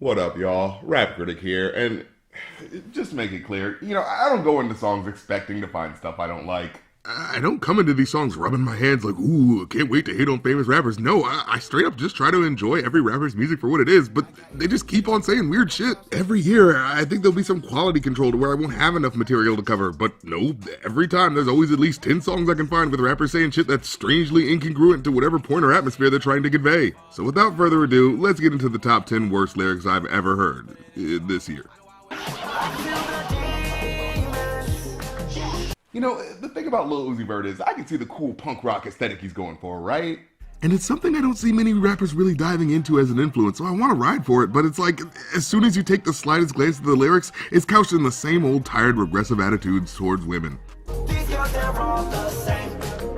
What up, y'all? Rap Critic here, and just to make it clear, I don't go into songs expecting to find stuff I don't like. I don't come into these songs rubbing my hands like, ooh, can't wait to hate on famous rappers. No, I straight up just try to enjoy every rapper's music for what it is, but they just keep on saying weird shit. Every year, I think there'll be some quality control to where I won't have enough material to cover, but no, every time there's always at least 10 songs I can find with rappers saying shit that's strangely incongruent to whatever point or atmosphere they're trying to convey. So without further ado, let's get into the top 10 worst lyrics I've ever heard this year. The thing about Lil Uzi Vert is I can see the cool punk rock aesthetic he's going for, right? And it's something I don't see many rappers really diving into as an influence, so I want to ride for it, but it's like, as soon as you take the slightest glance at the lyrics, it's couched in the same old tired, regressive attitudes towards women.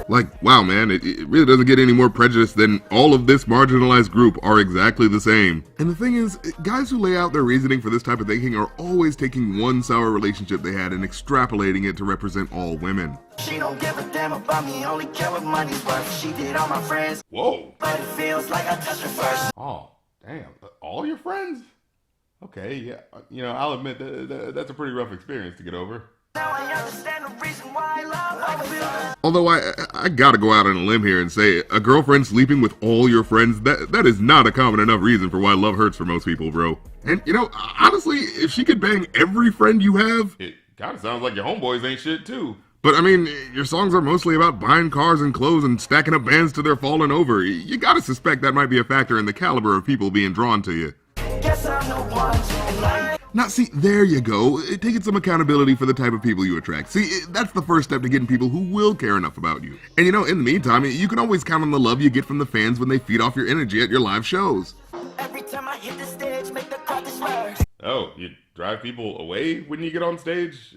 Like, wow man, it really doesn't get any more prejudice than all of this marginalized group are exactly the same. And the thing is, guys who lay out their reasoning for this type of thinking are always taking one sour relationship they had and extrapolating it to represent all women. She don't give a damn about me, only care what money's worth. She did all my friends. Whoa. But it feels like I touched her first. Oh, damn. All your friends? Okay, yeah. I'll admit that's a pretty rough experience to get over. Now I understand the reason why I love. Although I gotta go out on a limb here and say, a girlfriend sleeping with all your friends, that is not a common enough reason for why love hurts for most people, bro. And honestly, if she could bang every friend you have... It kind of sounds like your homeboys ain't shit too. But I mean, your songs are mostly about buying cars and clothes and stacking up bands till they're falling over. You gotta suspect that might be a factor in the caliber of people being drawn to you. Guess I'm the one to like. Now, see, there you go. Taking some accountability for the type of people you attract. See, that's the first step to getting people who will care enough about you. And in the meantime, you can always count on the love you get from the fans when they feed off your energy at your live shows. Every time I hit the stage, make the crowd disperse. Oh, you drive people away when you get on stage?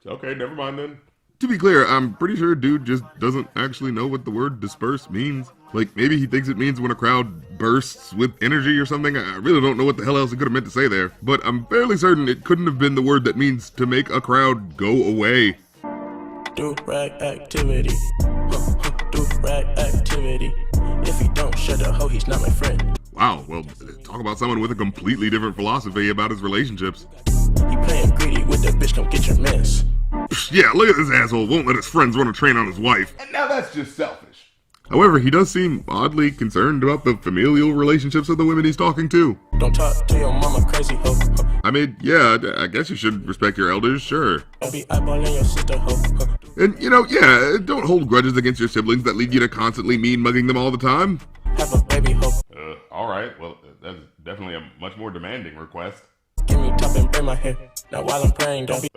Okay, never mind then. To be clear, I'm pretty sure dude just doesn't actually know what the word disperse means. Like, maybe he thinks it means when a crowd bursts with energy or something. I really don't know what the hell else he could have meant to say there. But I'm fairly certain it couldn't have been the word that means to make a crowd go away. Do rag activity. Do rag activity. If he don't shut the hoe, he's not my friend. Wow, well, talk about someone with a completely different philosophy about his relationships. He playing greedy with the bitch, don't get your mess. Yeah, look at this asshole, won't let his friends run a train on his wife. And now that's just selfish. However, he does seem oddly concerned about the familial relationships of the women he's talking to. Don't talk to your mama crazy hoe. I mean, yeah, I guess you should respect your elders, sure. Don't be eyeballing your sister hoe. And, yeah, don't hold grudges against your siblings that lead you to constantly mean-mugging them all the time. Have a baby hoe. Alright, well, that's definitely a much more demanding request. Give me top and braid my hair. Now while I'm praying, don't be...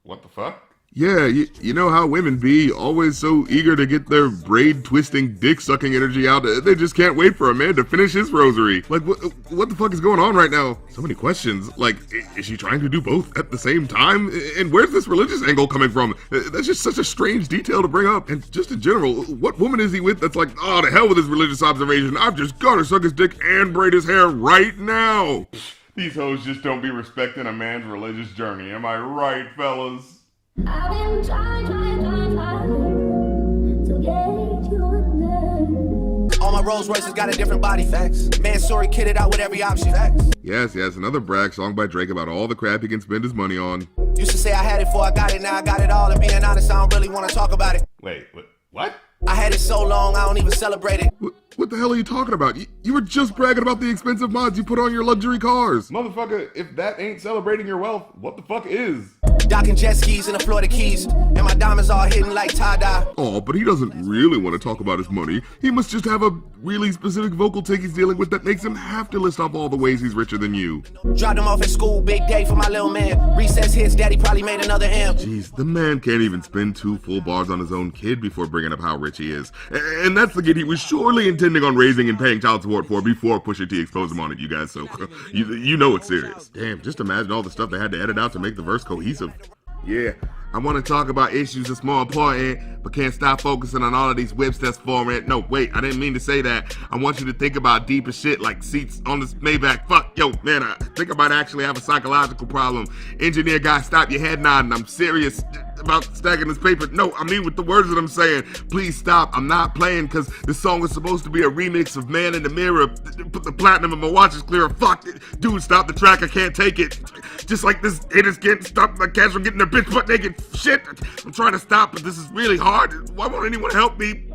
What the fuck? Yeah, you know how women be, always so eager to get their braid-twisting, dick-sucking energy out, they just can't wait for a man to finish his rosary. Like, what the fuck is going on right now? So many questions. Like, is she trying to do both at the same time? And where's this religious angle coming from? That's just such a strange detail to bring up. And just in general, what woman is he with that's like, oh, to hell with his religious observation, I've just gotta suck his dick and braid his hair right now? These hoes just don't be respecting a man's religious journey, am I right, fellas? I've been trying to get you under. All my Rolls Royces got a different body. Facts. Man, sorry, kitted out with every option. Facts. Yes, another brag song by Drake about all the crap he can spend his money on. Used to say I had it before I got it, now I got it all. And being honest, I don't really want to talk about it. Wait, what? I had it so long, I don't even celebrate it. What the hell are you talking about? You were just bragging about the expensive mods you put on your luxury cars. Motherfucker, if that ain't celebrating your wealth, what the fuck is? Docking jet skis in the Florida Keys, and my diamonds all hidden like tie-dye. Oh, but he doesn't really want to talk about his money. He must just have a really specific vocal tick he's dealing with that makes him have to list off all the ways he's richer than you. Dropped him off at school, big day for my little man. Recess hits, daddy probably made another M. Jeez, the man can't even spend 2 full bars on his own kid before bringing up how rich he is. And that's the kid he was surely intending on raising and paying child support for before Pusha T exposed him on it, you guys, so you know it's serious. Damn, just imagine all the stuff they had to edit out to make the verse cohesive. Yeah, I want to talk about issues that's more important, but can't stop focusing on all of these whips that's foreign. No, wait, I didn't mean to say that. I want you to think about deeper shit like seats on this Maybach. Fuck, yo, man, I think I might actually have a psychological problem. Engineer guy, stop your head nodding. I'm serious. about stacking this paper. No, I mean with the words that I'm saying. Please stop. I'm not playing because this song is supposed to be a remix of Man in the Mirror. Put the platinum in my watch is clear. Fuck. Dude, stop the track. I can't take it. Just like this haters can't stop my cats from getting their bitch butt naked. Shit. I'm trying to stop, but this is really hard. Why won't anyone help me?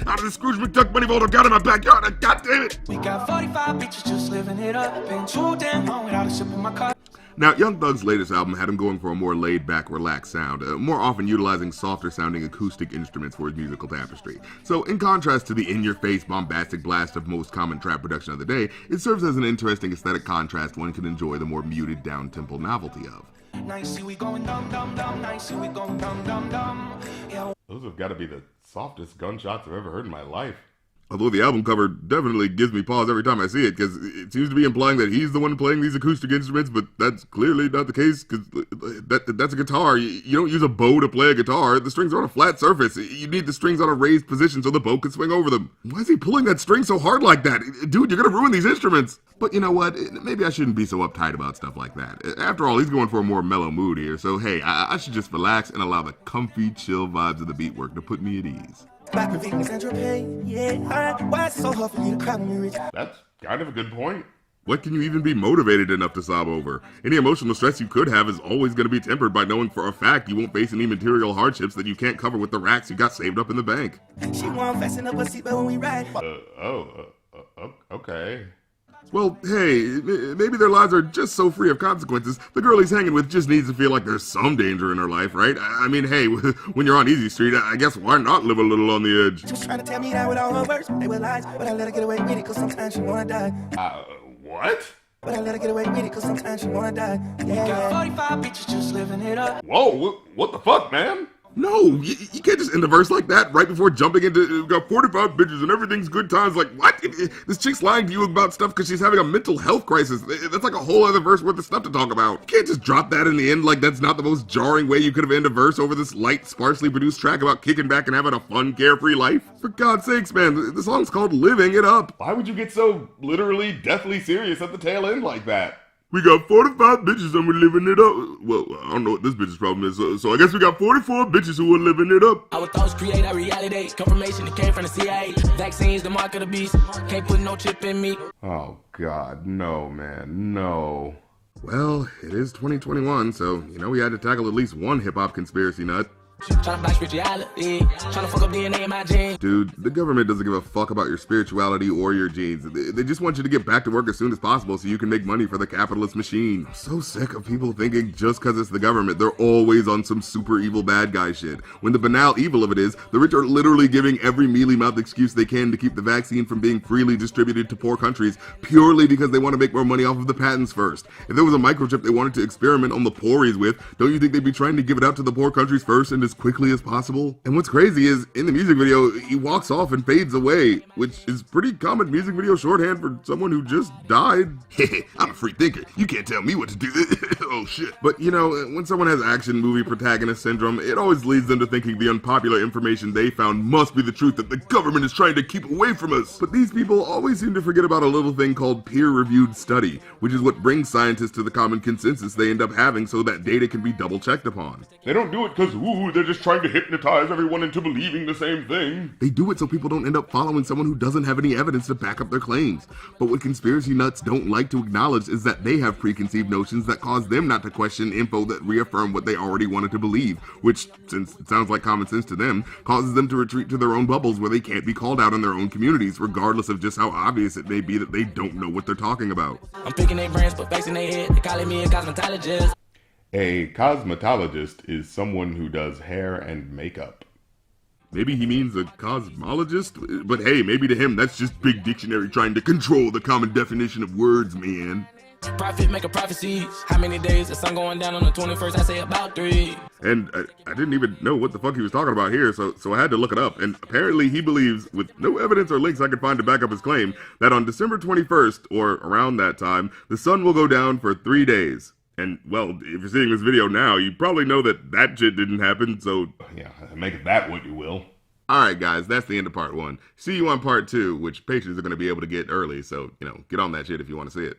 Out of the Scrooge McDuck money vault I got in my backyard. God damn it. We got 45 bitches just living it up. Been too damn long without a sip in my cup. Now, Young Thug's latest album had him going for a more laid-back, relaxed sound, more often utilizing softer-sounding acoustic instruments for his musical tapestry. So, in contrast to the in-your-face, bombastic blast of most common trap production of the day, it serves as an interesting aesthetic contrast one can enjoy the more muted, down-tempo novelty of. Nice, we going dum dum dum. Nice, we going dum dum dum. Yeah. Those have got to be the softest gunshots I've ever heard in my life. Although the album cover definitely gives me pause every time I see it, because it seems to be implying that he's the one playing these acoustic instruments, but that's clearly not the case, because that's a guitar. You don't use a bow to play a guitar. The strings are on a flat surface. You need the strings on a raised position so the bow can swing over them. Why is he pulling that string so hard like that? Dude, you're gonna ruin these instruments. But you know what? Maybe I shouldn't be so uptight about stuff like that. After all, he's going for a more mellow mood here, so hey, I should just relax and allow the comfy, chill vibes of the beat work to put me at ease. Back with Venus and your pain, yeah. Why is it so hard for you to cry when you reach? That's kind of a good point. What can you even be motivated enough to sob over? Any emotional stress you could have is always going to be tempered by knowing for a fact you won't face any material hardships that you can't cover with the racks you got saved up in the bank. She won't fasten up her seatbelt when we ride. Okay. Well, hey, maybe their lives are just so free of consequences, the girl he's hanging with just needs to feel like there's some danger in her life, right? I mean, hey, when you're on Easy Street, I guess why not live a little on the edge? She was trying to tell me that with all her words, they were lies. But I let her get away with it, cause sometimes she wanna die. What? But I let her get away with it, cause sometimes she wanna die. Yeah. We got 45 bitches just living it up. Whoa, what the fuck, man? No, you can't just end a verse like that right before jumping into, got 45 bitches and everything's good times. Like, what? This chick's lying to you about stuff because she's having a mental health crisis. That's like a whole other verse worth of stuff to talk about. You can't just drop that in the end like that's not the most jarring way you could have ended a verse over this light, sparsely produced track about kicking back and having a fun, carefree life. For God's sakes, man, the song's called Living It Up. Why would you get so literally deathly serious at the tail end like that? We got 45 bitches and we're living it up. Well, I don't know what this bitch's problem is, so I guess we got 44 bitches who are living it up. Our thoughts create our reality. Confirmation that came from the CIA. Vaccines, the mark of the beast. Can't put no chip in me. Oh, God, no, man, no. Well, it is 2021, so, we had to tackle at least one hip-hop conspiracy nut. Tryna block spirituality. Tryna fuck up DNA in my genes. Dude, the government doesn't give a fuck about your spirituality or your genes. They just want you to get back to work as soon as possible so you can make money for the capitalist machine. I'm so sick of people thinking just because it's the government, they're always on some super evil bad guy shit. When the banal evil of it is, the rich are literally giving every mealy-mouthed excuse they can to keep the vaccine from being freely distributed to poor countries purely because they want to make more money off of the patents first. If there was a microchip they wanted to experiment on the poories with, don't you think they'd be trying to give it out to the poor countries first and as quickly as possible? And what's crazy is, in the music video, he walks off and fades away, which is pretty common music video shorthand for someone who just died. I'm a free thinker. You can't tell me what to do. Oh shit. But when someone has action movie protagonist syndrome, it always leads them to thinking the unpopular information they found must be the truth that the government is trying to keep away from us. But these people always seem to forget about a little thing called peer-reviewed study, which is what brings scientists to the common consensus they end up having so that data can be double-checked upon. They don't do it because, they're just trying to hypnotize everyone into believing the same thing. They do it so people don't end up following someone who doesn't have any evidence to back up their claims. But what conspiracy nuts don't like to acknowledge is that they have preconceived notions that cause them not to question info that reaffirm what they already wanted to believe, which, since it sounds like common sense to them, causes them to retreat to their own bubbles where they can't be called out in their own communities, regardless of just how obvious it may be that they don't know what they're talking about. I'm picking their brains, but facing their head. They calling me a cosmetologist. A cosmetologist is someone who does hair and makeup. Maybe he means a cosmologist, but hey, maybe to him that's just big dictionary trying to control the common definition of words, man. Prophet make a prophecies. How many days the sun going down on the 21st? I say about 3. And I didn't even know what the fuck he was talking about here, so I had to look it up. And apparently he believes, with no evidence or links I could find to back up his claim, that on December 21st, or around that time, the sun will go down for 3 days. And, well, if you're seeing this video now, you probably know that shit didn't happen, so... Yeah, make it that what you will. Alright guys, that's the end of part 1. See you on part 2, which patrons are going to be able to get early, so, get on that shit if you want to see it.